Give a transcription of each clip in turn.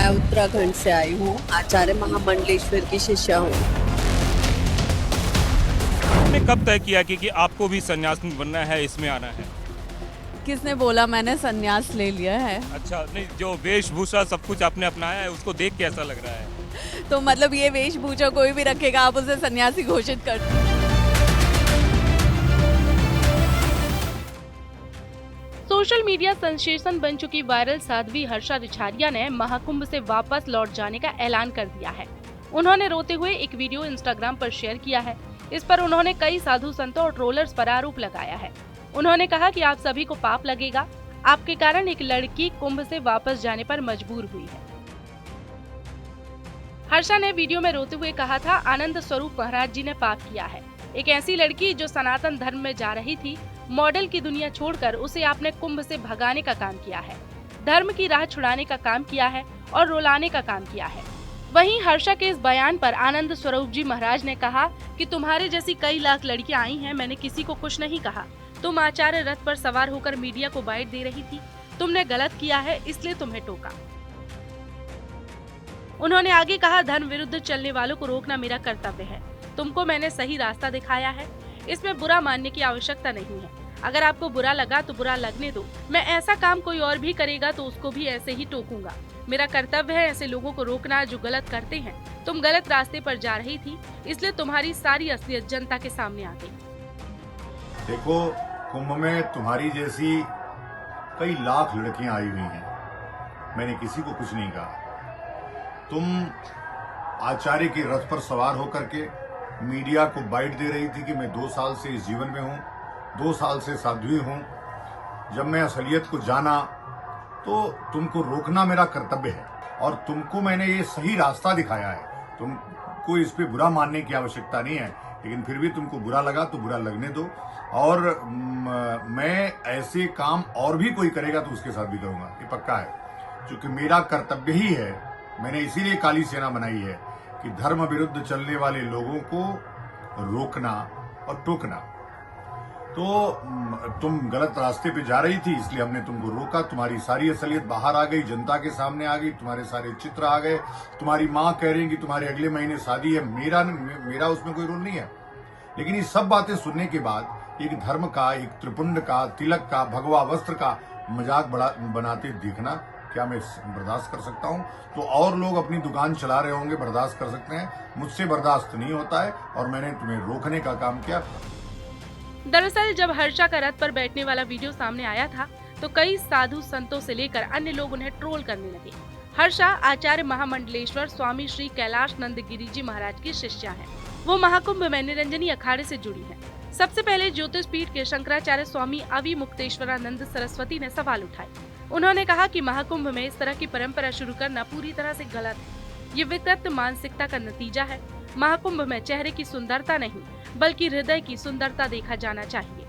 मैं उत्तराखंड से आई हूँ, आचार्य महामंडलेश्वर की शिष्या हूँ। आपने कब तय किया कि आपको भी सन्यासी बनना है, इसमें आना है? किसने बोला मैंने संन्यास ले लिया है? अच्छा, नहीं, जो वेशभूषा सब कुछ आपने अपनाया है उसको देख के ऐसा लग रहा है। तो मतलब ये वेशभूषा कोई भी रखेगा, आप उसे सन्यासी घोषित कर दो। सोशल मीडिया सेंसेशन बन चुकी वायरल साध्वी हर्षा रिछारिया ने महाकुंभ से वापस लौट जाने का ऐलान कर दिया है। उन्होंने रोते हुए एक वीडियो इंस्टाग्राम पर शेयर किया है। इस पर उन्होंने कई साधु संतों और ट्रोलर्स पर आरोप लगाया है। उन्होंने कहा कि आप सभी को पाप लगेगा, आपके कारण एक लड़की कुंभ से वापस जाने पर मजबूर हुई है। हर्षा ने वीडियो में रोते हुए कहा था, आनंद स्वरूप महाराज जी ने पाप किया है। एक ऐसी लड़की जो सनातन धर्म में जा रही थी, मॉडल की दुनिया छोड़कर उसे आपने कुंभ से भगाने का काम किया है, धर्म की राह छुड़ाने का काम किया है और रुलाने का काम किया है। वहीं हर्षा के इस बयान पर आनंद स्वरूप जी महाराज ने कहा कि तुम्हारे जैसी कई लाख लड़कियां आई हैं, मैंने किसी को कुछ नहीं कहा। तुम आचार्य रथ पर सवार होकर मीडिया को बाइट दे रही थी, तुमने गलत किया है, इसलिए तुम्हें टोका। उन्होंने आगे कहा, धर्म विरुद्ध चलने वालों को रोकना मेरा कर्तव्य है। तुमको मैंने सही रास्ता दिखाया है, इसमें बुरा मानने की आवश्यकता नहीं है। अगर आपको बुरा लगा तो बुरा लगने दो। मैं ऐसा काम कोई और भी करेगा तो उसको भी ऐसे ही टोकूंगा। मेरा कर्तव्य है ऐसे लोगों को रोकना जो गलत करते हैं। तुम गलत रास्ते पर जा रही थी, इसलिए तुम्हारी सारी असलियत जनता के सामने आ गई। देखो, कुंभ में तुम्हारी जैसी कई लाख लड़कियां आई हुई हैं, मैंने किसी को कुछ नहीं कहा। तुम आचार्य के रथ पर सवार होकर के मीडिया को बाइट दे रही थी कि मैं 2 साल से इस जीवन में हूं, 2 साल से साध्वी हूं। जब मैं असलियत को जाना तो तुमको रोकना मेरा कर्तव्य है और तुमको मैंने ये सही रास्ता दिखाया है। तुमको इस पे बुरा मानने की आवश्यकता नहीं है, लेकिन फिर भी तुमको बुरा लगा तो बुरा लगने दो। और मैं ऐसे काम और भी कोई करेगा तो उसके साथ भी करूंगा, ये पक्का है, क्योंकि मेरा कर्तव्य ही है। मैंने इसीलिए काली सेना बनाई है कि धर्म विरुद्ध चलने वाले लोगों को रोकना और टोकना। तो तुम गलत रास्ते पे जा रही थी, इसलिए हमने तुमको रोका। तुम्हारी सारी असलियत बाहर आ गई, जनता के सामने आ गई, तुम्हारे सारे चित्र आ गए। तुम्हारी माँ कह रही है कि तुम्हारे अगले महीने शादी है। मेरा उसमें कोई रोल नहीं है। लेकिन ये सब बातें सुनने के बाद एक धर्म का, एक त्रिपुंड का, तिलक का, भगवा वस्त्र का मजाक बनाते देखना क्या मैं बर्दाश्त कर सकता हूं? तो और लोग अपनी दुकान चला रहे होंगे, बर्दाश्त कर सकते हैं, मुझसे बर्दाश्त नहीं होता है और मैंने तुम्हें रोकने का काम किया। दरअसल जब हर्षा का रथ पर बैठने वाला वीडियो सामने आया था तो कई साधु संतों से लेकर अन्य लोग उन्हें ट्रोल करने लगे। हर्षा आचार्य महामंडलेश्वर स्वामी श्री कैलाश नंद गिरी जी महाराज की शिष्या है। वो महाकुंभ में निरंजनी अखाड़े से जुड़ी है। सबसे पहले ज्योतिष पीठ के शंकराचार्य स्वामी अवि मुक्तेश्वरानंद सरस्वती ने सवाल उठाए। उन्होंने कहा कि महाकुंभ में इस तरह की परंपरा शुरू करना पूरी तरह से गलत है। ये विकृत मानसिकता का नतीजा है। महाकुंभ में चेहरे की सुंदरता नहीं बल्कि हृदय की सुंदरता देखा जाना चाहिए।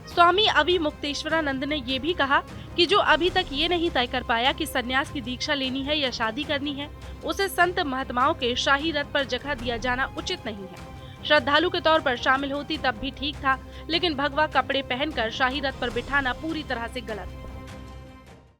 स्वामी अवि मुक्तेश्वरानंद ने ये भी कहा कि जो अभी तक ये नहीं तय कर पाया कि सन्यास की दीक्षा लेनी है या शादी करनी है, उसे संत महात्माओं के शाही रथ पर जगह दिया जाना उचित नहीं है। श्रद्धालु के तौर पर शामिल होती तब भी ठीक था, लेकिन भगवा कपड़े पहनकर शाही रथ पर बिठाना पूरी तरह से गलत है।